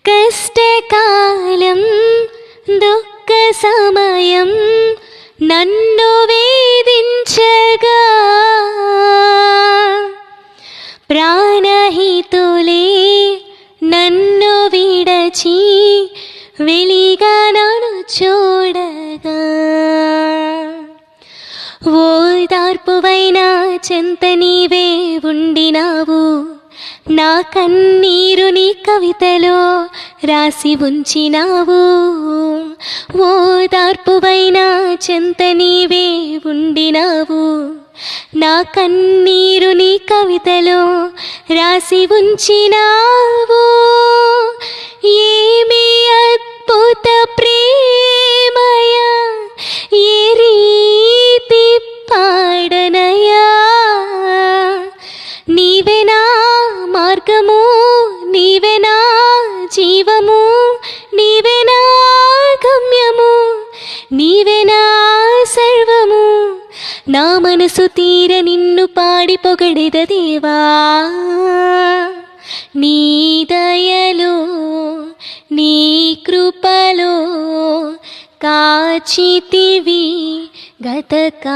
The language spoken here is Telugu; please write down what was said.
కష్టకాలం దుఃఖ సమయం నన్ను వేధించగా ప్రాణహితులే నన్ను విడచి వెలిగా నన్ను చూడగా ఓదార్పువైన చెంత నీవే ఉండినావు. నా కన్నీరు నీ కవితలో రాసి ఉంచినావు. ఓదార్పువైన చెంత నీవే ఉండినావు. నా కన్నీరు నీ కవితలో రాసి ఉంచినావు. ఏమి అద్భుత ప్రేమయ, ఏ రీతి పాడనయా. నీవే నా మార్గము, నీవే నా జీవము, నీవే నా గమ్యము, నీవే నా సర్వము. నా మనసు తీర నిన్ను పాడి పొగడెద దేవా. నీ దయలో నీ కృపలో కాచితివి గతకాలము.